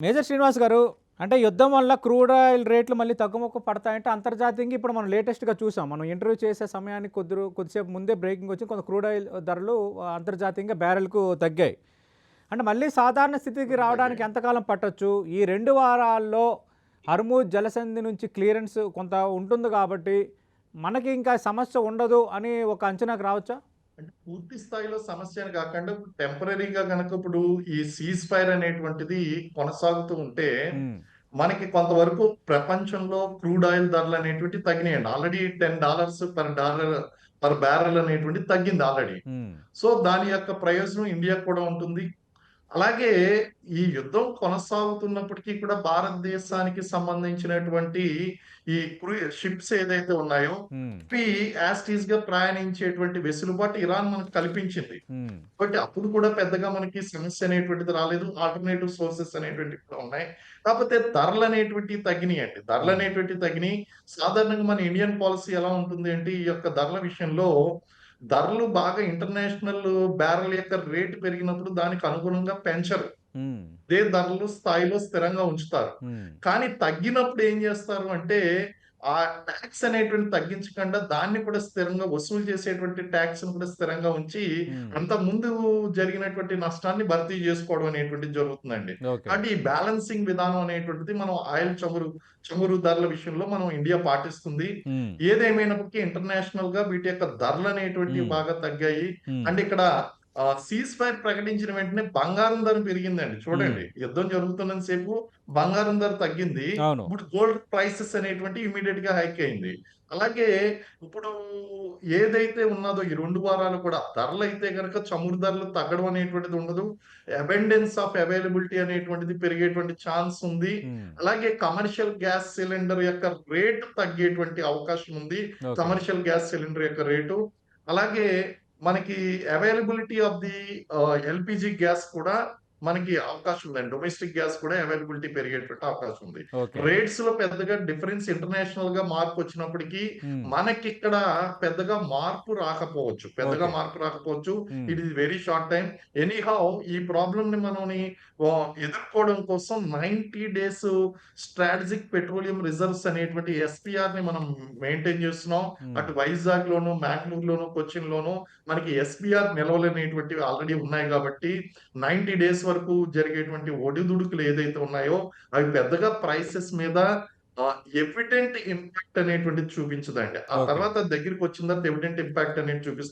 Major Srinivas గారు, అంటే యుద్ధం వల్ల క్రూడ్ ఆయిల్ రేట్లు మళ్ళీ తగ్గుముఖం పడతాయంటే అంతర్జాతీయంగా ఇప్పుడు మనం లేటెస్ట్‌గా చూసాం. మనం ఇంటర్వ్యూ చేసే సమయానికి కొద్దిసేపు ముందే బ్రేకింగ్ వచ్చి కొంత క్రూడ్ ఆయిల్ ధరలు అంతర్జాతీయంగా బ్యారెల్‌కు తగ్గాయి. అంటే మళ్ళీ సాధారణ స్థితికి కొంచెం రావడానికి తగ్గాయి. ఎంతకాలం పట్టొచ్చు? ఈ 2 వారాల్లో హర్మూజ్ జలసంధి నుంచి క్లియరెన్స్ కొంత ఉంటుంది కాబట్టి, మనకి ఇంకా సమస్య ఉండదు అని ఒక అంచనాకు రావచ్చా? అంటే పూర్తి స్థాయిలో సమస్య అని కాకుండా టెంపరరీగా గనక ఇప్పుడు ఈ సీజ్ ఫైర్ అనేటువంటిది కొనసాగుతూ ఉంటే, హ్మ్. మనకి కొంతవరకు ప్రపంచంలో క్రూడ్ ఆయిల్ ధరలనేటువంటివి తగ్గినాయండి. ఆల్రెడీ $10 పర్ బ్యారెల్ అనేటువంటిది తగ్గింది ఆల్రెడీ. హ్మ్. సో, దాని యొక్క ప్రయోజనం ఇండియాకు కూడా ఉంటుంది. అలాగే ఈ యుద్ధం కొనసాగుతున్నప్పటికీ కూడా భారతదేశానికి సంబంధించినటువంటి ఈ షిప్స్ ఏదైతే ఉన్నాయో, హ్మ్. ఇవి యాజ్ టీజ్ గా ప్రయాణించేటువంటి వెసులుబాటు ఇరాన్ మనకు కల్పించింది. హ్మ్. కాబట్టి అప్పుడు కూడా పెద్దగా మనకి సమస్య అనేటువంటిది రాలేదు. ఆల్టర్‌నేటివ్ సోర్సెస్ అనేటువంటివి కూడా ఉన్నాయి. కాకపోతే ధరలనేటువంటివి తగ్గినియండి. హ్మ్. ధరలనేటువంటివి తగ్గినియి. సాధారణంగా మన ఇండియన్ పాలిసీ ఎలా ఉంటుంది అంటే, ఈ యొక్క ధరల విషయంలో ధరలు బాగా ఇంటర్నేషనల్ బ్యారెల్ యొక్క రేట్ పెరిగినప్పుడు దానికి అనుగుణంగా పెంచరు. హ్మ్. అదే ధరలు స్థాయిలో స్థిరంగా ఉంచుతారు. హ్మ్. కానీ తగ్గినప్పుడు ఏం జేస్తారు అంటే, ఆ టాక్స్ అనేటువంటిది తగ్గించకుండా దాన్ని కూడా స్థిరంగా వసూలు చేసేటువంటి టాక్స్‌ని కూడా స్థిరంగా ఉంచి, హ్మ్. అంతకుముందు జరిగినటువంటి నష్టాన్ని భర్తీ జేసుకోవడం అనేటువంటిది జరుగుతుందండి. ఓకే. కాబట్టి ఈ బ్యాలెన్సింగ్ విధానం అనేటువంటిది మనం ఆయిల్ చమురు ధరల విషయంలో మనం ఇండియా పాటిస్తుంది. హ్మ్. ఏదేమైనప్పటికీ ఇంటర్నేషనల్‌గా వీటి యొక్క ధరలనేటువంటివి హ్మ్. బాగా తగ్గాయి. హ్మ్. అంటే ఇక్కడ సీజ్ ఫైర్ ప్రకటించిన వెంటనే బంగారం ధర పెరిగిందండి. హ్మ్. చూడండి. యుద్ధం జరుగుతున్నంత సేపు బంగారం ధర తగ్గింది. అవును. ఇప్పుడు గోల్డ్ ప్రైసెస్ అనేటువంటివి ఇమ్మీడియేట్‌గా హైక్ అయింది. అలాగే ఇప్పుడు ఏదైతే ఉన్నదో ఈ 2 వారాలు కూడా ధరలైతే గనక చమురు ధరలు తగ్గడం అనేటువంటిది ఉండదు. అబండెన్స్ ఆఫ్ అవైలబిలిటీ అనేటువంటిది పెరిగేటువంటి ఛాన్స్ ఉంది. హ్మ్. అలాగే కమర్షియల్ గ్యాస్ సిలిండర్ యొక్క రేట్ తగ్గేటువంటి అవకాశం ఉంది. ఓకే. కమర్షియల్ గ్యాస్ సిలిండర్ యొక్క రేటు. అలాగే మనకి availability of the LPG gas కూడా మనకి అవకాశం ఉందండి. డొమెస్టిక్ గ్యాస్ కూడా అవైలబిలిటీ పెరిగేటువంటి అవకాశం ఉంది. ఓకే. రేట్స్‌లో పెద్దగా డిఫరెన్స్ ఇంటర్నేషనల్‌గా మార్పొచ్చినప్పటికీ, హ్మ్. మనకిక్కడ పెద్దగా మార్పు రాకపోవచ్చు. పెద్దగా ఓకే. మార్పు రాకపోవచ్చు. హ్మ్. It is very short time. Anyhow ఈ ప్రాబ్లమ్‌ని ఎదుర్కోవడం కోసం 90 డేస్ స్ట్రాటజిక్ పెట్రోలియం రిజర్వ్స్ అనేటువంటి ఎస్‌పీఆర్‌ని మనం మెయింటైన్ చేస్తున్నాం. హ్మ్. అటు వైజాగ్‌లోను, మంగళూరులోను, కొచ్చిన్‌లోను మనకి ఎస్‌పీఆర్ నిల్వలనేటువంటివి ఆల్రెడీ ఉన్నాయి గాబట్టి, 90 డేస్ వరకు జరిగేటువంటి ఒడిదుడుకులు ఏదైతే ఉన్నాయో, అవి పెద్దగా ప్రైసెస్ మీద ఎవిడెంట్ ఇంపాక్ట్ అనేటువంటిది చూపించదండి. ఆ ఓకే. తర్వాత దగ్గరికొచ్చిన తర్వాత ఎవిడెంట్ ఇంపాక్ట్ అనేది చూపిస్తుంది.